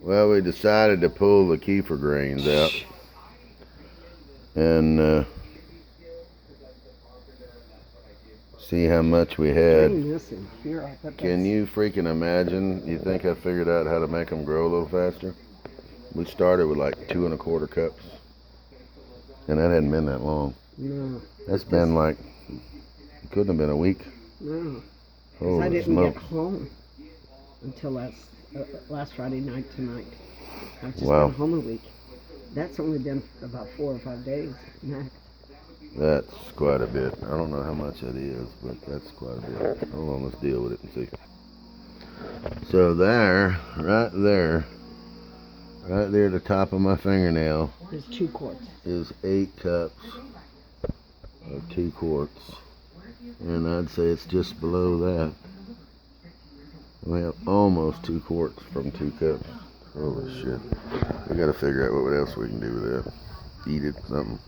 Well, we decided to pull the kefir grains out and see how much we had. Can you freaking imagine? You think I figured out how to make them grow a little faster? We started with like 2 1/4 cups, and that hadn't been that long. No. That's been like, it couldn't have been a week. No. Holy I didn't smokes. get home until last Friday night tonight. I've just Wow. been home a week. That's only been about 4 or 5 days max. That's quite a bit. I don't know how much that is, but that's quite a bit. Hold on, let's deal with it and see. So there, right there at the top of my fingernail, There's 2 quarts. Is 8 cups of 2 quarts. And I'd say it's just below that. We have almost 2 quarts from 2 cups. Holy shit. We gotta figure out what else we can do with that. Eat it, something.